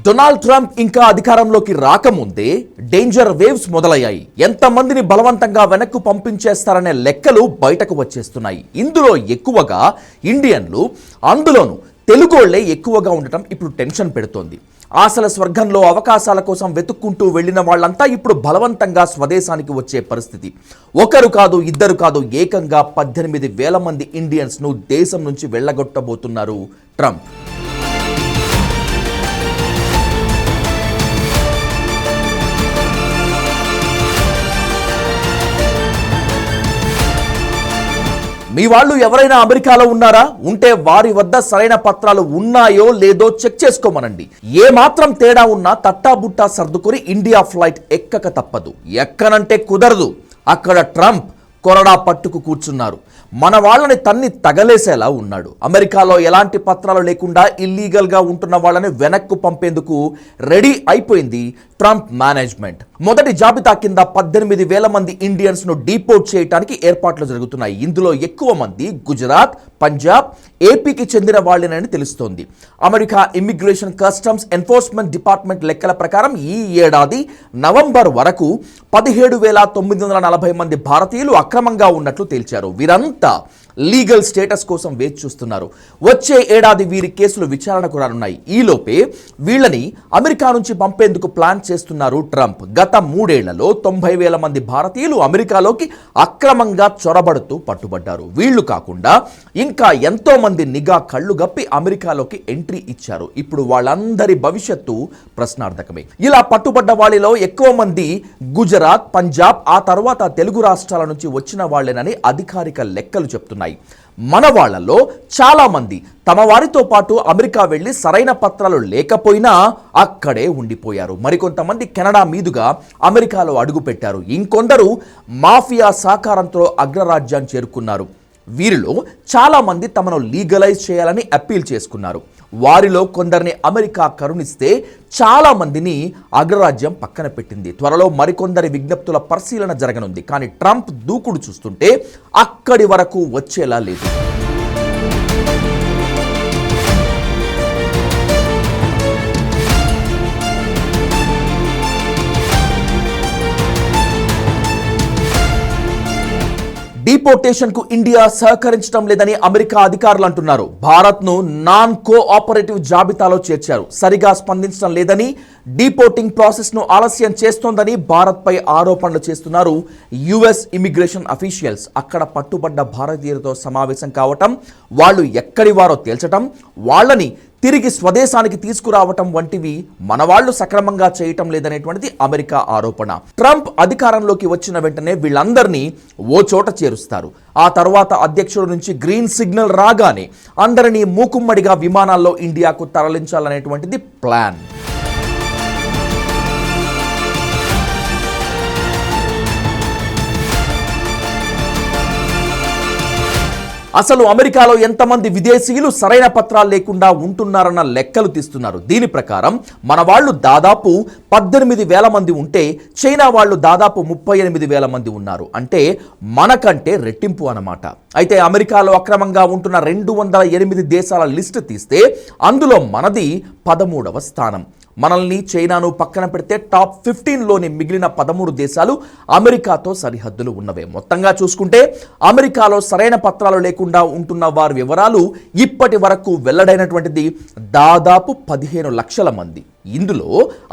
Donald Trump ఇంకా అధికారంలోకి రాకముందే డేంజర్ వేవ్స్ మొదలయ్యాయి. ఎంతమందిని బలవంతంగా వెనక్కు పంపించేస్తారనే లెక్కలు బయటకు వచ్చేస్తున్నాయి. ఇందులో ఎక్కువగా ఇండియన్లు, అందులోనూ తెలుగోళ్లే ఎక్కువగా ఉండటం ఇప్పుడు టెన్షన్ పెడుతోంది. ఆశల స్వర్గంలో అవకాశాల కోసం వెతుక్కుంటూ వెళ్లిన వాళ్ళంతా ఇప్పుడు బలవంతంగా స్వదేశానికి వచ్చే పరిస్థితి. ఒకరు కాదు, ఇద్దరు కాదు, ఏకంగా 18,000 మంది ఇండియన్స్ను దేశం నుంచి వెళ్లగొట్టబోతున్నారు ట్రంప్. మీ వాళ్ళు ఎవరైనా అమెరికాలో ఉన్నారా? ఉంటే వారి వద్ద సరైన పత్రాలు ఉన్నాయో లేదో చెక్ చేసుకోమనండి. ఏ మాత్రం తేడా ఉన్నా తట్టాబుట్టా సర్దుకొని ఇండియా ఫ్లైట్ ఎక్కక తప్పదు. ఎక్కనంటే కుదరదు. అక్కడ ట్రంప్ కొరడా పట్టుకు కూర్చున్నారు. మన వాళ్ళని తన్ని తగలేసేలా ఉన్నాడు. అమెరికాలో ఎలాంటి పత్రాలు లేకుండా ఇల్లీగల్గా ఉంటున్న వాళ్ళని వెనక్కు పంపేందుకు రెడీ అయిపోయింది ట్రంప్ మేనేజ్మెంట్. మొదటి జాబితా కింద 18,000 మంది ఇండియన్స్ను డీపోర్ట్ చేయడానికి ఏర్పాట్లు జరుగుతున్నాయి. ఇందులో ఎక్కువ మంది గుజరాత్, పంజాబ్, ఏపీకి చెందిన వాళ్ళేనని తెలుస్తోంది. America immigration customs enforcement department లెక్కల ప్రకారం ఈ ఏడాది నవంబర్ వరకు 17,940 మంది భారతీయులు అక్రమంగా ఉన్నట్లు తేల్చారు. వీరంతా లీగల్ స్టేటస్ కోసం వేచి చూస్తున్నారు. వచ్చే ఏడాది వీరి కేసులు విచారణకు రానున్నాయి. ఈలోపే వీళ్ళని అమెరికా నుంచి పంపేందుకు ప్లాన్ చేస్తున్నారు ట్రంప్. గత 3 ఏళ్లలో 90,000 మంది భారతీయులు అమెరికాలోకి అక్రమంగా చొరబడుతూ పట్టుబడ్డారు. వీళ్లు కాకుండా ఇంకా ఎంతో మంది నిఘా కళ్ళు గప్పి అమెరికాలోకి ఎంట్రీ ఇచ్చారు. ఇప్పుడు వాళ్ళందరి భవిష్యత్తు ప్రశ్నార్థకమే. ఇలా పట్టుబడ్డ వాళ్ళలో ఎక్కువ మంది గుజరాత్, పంజాబ్, ఆ తర్వాత తెలుగు రాష్ట్రాల నుంచి వచ్చిన వాళ్ళేనని అధికారిక లెక్కలు చెప్తున్నాయి. మన వాళ్లలో చాలా మంది తమ వారితో పాటు అమెరికా వెళ్లి సరైన పత్రాలు లేకపోయినా అక్కడే ఉండిపోయారు. మరికొంతమంది కెనడా మీదుగా అమెరికాలో అడుగుపెట్టారు. ఇంకొందరు మాఫియా సహకారంతో అగ్రరాజ్యాన్ని చేరుకున్నారు. వీరిలో చాలా మంది తమను లీగలైజ్ చేయాలని అప్పీల్ చేసుకున్నారు. వారిలో కొందరిని అమెరికా కరుణిస్తే చాలా మందిని అగ్రరాజ్యం పక్కన పెట్టింది. త్వరలో మరికొందరి విజ్ఞప్తుల పరిశీలన జరగనుంది. కానీ ట్రంప్ దూకుడు చూస్తుంటే అక్కడి వరకు వచ్చేలా లేదు. డిపోర్టేషన్ కు ఇండియా సహకరించడం లేదని అమెరికా అధికారులు అంటున్నారు. భారత్ను నాన్ కోఆపరేటివ్ జాబితాలో చేర్చారు. సరిగా స్పందించడం లేదని, డిపోర్టింగ్ ప్రాసెస్ను ఆలస్యం చేస్తోందని భారత్పై ఆరోపణలు చేస్తున్నారు యుఎస్ ఇమిగ్రేషన్ అఫీషియల్స్. అక్కడ పట్టుబడ్డ భారతీయులతో సమావేశం కావటం, వాళ్ళు ఎక్కడి వారో తేల్చటం, వాళ్ళని తిరిగి స్వదేశానికి తీసుకురావటం వంటివి మన వాళ్ళు సక్రమంగా చేయటం లేదనేటువంటిది అమెరికా ఆరోపణ. ట్రంప్ అధికారంలోకి వచ్చిన వెంటనే వీళ్ళందరినీ ఓ చోట చేరుస్తారు. ఆ తర్వాత అధ్యక్షుడి నుంచి గ్రీన్ సిగ్నల్ రాగానే అందరినీ మూకుమ్మడిగా విమానాల్లో ఇండియాకు తరలించాలనేటువంటిది ప్లాన్. అసలు అమెరికాలో ఎంతమంది విదేశీయులు సరైన పత్రాలు లేకుండా ఉంటున్నారన్న లెక్కలు తీస్తున్నారు. దీని ప్రకారం మన వాళ్ళు దాదాపు 18,000 మంది ఉంటే చైనా వాళ్ళు దాదాపు 38,000 మంది ఉన్నారు. అంటే మనకంటే రెట్టింపు అన్నమాట. అయితే అమెరికాలో అక్రమంగా ఉంటున్న 208 దేశాల లిస్టు తీస్తే అందులో మనది 13వ స్థానం. మనల్ని, చైనాను పక్కన పెడితే టాప్ 15లోని మిగిలిన 13 దేశాలు అమెరికాతో సరిహద్దులు ఉన్నవే. మొత్తంగా చూసుకుంటే అమెరికాలో సరైన పత్రాలు లేకుండా ఉంటున్న వారి వివరాలు ఇప్పటి వరకు వెల్లడైనటువంటిది దాదాపు 15 లక్షల మంది. ఇందులో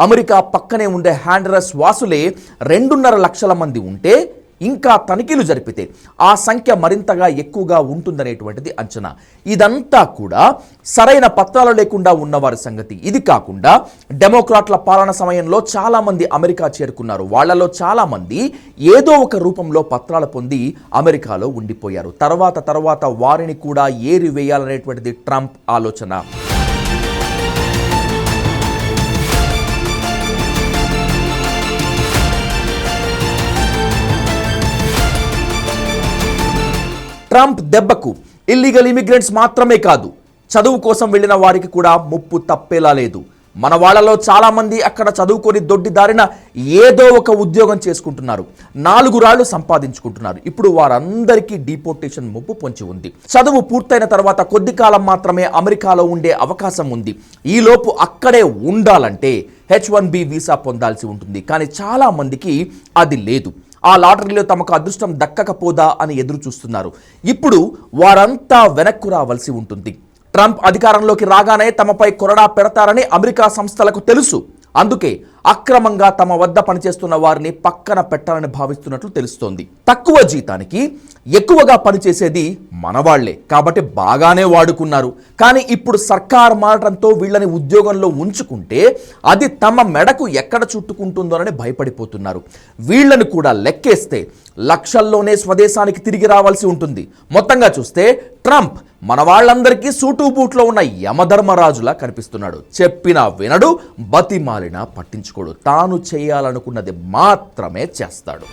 అమెరికా పక్కనే ఉండే హాండరస్ వాసులే 2.5 లక్షల మంది ఉంటే ఇంకా తనిఖీలు జరిపితే ఆ సంఖ్య మరింతగా ఎక్కువగా ఉంటుందనేటువంటిది అంచనా. ఇదంతా కూడా సరైన పత్రాలు లేకుండా ఉన్నవారి సంగతి. ఇది కాకుండా డెమోక్రాట్ల పాలన సమయంలో చాలా మంది అమెరికా చేరుకున్నారు. వాళ్లలో చాలా మంది ఏదో ఒక రూపంలో పత్రాలు పొంది అమెరికాలో ఉండిపోయారు. తర్వాత వారిని కూడా ఏరివేయాలనేటువంటిది ట్రంప్ ఆలోచన. ట్రంప్ దెబ్బకు ఇల్లీగల్ ఇమిగ్రెంట్స్ మాత్రమే కాదు, చదువు కోసం వెళ్లిన వారికి కూడా ముప్పు తప్పేలా లేదు. మన వాళ్ళలో చాలా మంది అక్కడ చదువుకొని దొడ్డిదారిన ఏదో ఒక ఉద్యోగం చేసుకుంటున్నారు, 4 రాళ్లు సంపాదించుకుంటున్నారు. ఇప్పుడు వారందరికీ డిపోర్టేషన్ ముప్పు పొంచి ఉంది. చదువు పూర్తయిన తర్వాత కొద్ది కాలం మాత్రమే అమెరికాలో ఉండే అవకాశం ఉంది. ఈలోపు అక్కడే ఉండాలంటే H1B వీసా పొందాల్సి ఉంటుంది. కానీ చాలా మందికి అది లేదు. ఆ లాటరీలో తమకు అదృష్టం దక్కకపోదా అని ఎదురు చూస్తున్నారు. ఇప్పుడు వారంతా వెనక్కు రావాల్సి ఉంటుంది. ట్రంప్ అధికారంలోకి రాగానే తమపై కొరడా పెడతారని అమెరికా సంస్థలకు తెలుసు. అందుకే అక్రమంగా తమ వద్ద పనిచేస్తున్న వారిని పక్కన పెట్టాలని భావిస్తున్నట్లు తెలుస్తోంది. తక్కువ జీతానికి ఎక్కువగా పనిచేసేది మనవాళ్లే కాబట్టి బాగానే వాడుకున్నారు. కానీ ఇప్పుడు సర్కార్ మారడంతో వీళ్ళని ఉద్యోగంలో ఉంచుకుంటే అది తమ మెడకు ఎక్కడ చుట్టుకుంటుందోనని భయపడిపోతున్నారు. వీళ్ళని కూడా లెక్కేస్తే లక్షల్లోనే స్వదేశానికి తిరిగి రావాల్సి ఉంటుంది. మొత్తంగా చూస్తే ట్రంప్ మన వాళ్ళందరికీ సూటు బూట్లో ఉన్న యమధర్మరాజులా కనిపిస్తున్నాడు. చెప్పినా వినడు, బతిమాలినా పట్టించుకోడు. తాను చేయాలనుకున్నది మాత్రమే చేస్తాడు.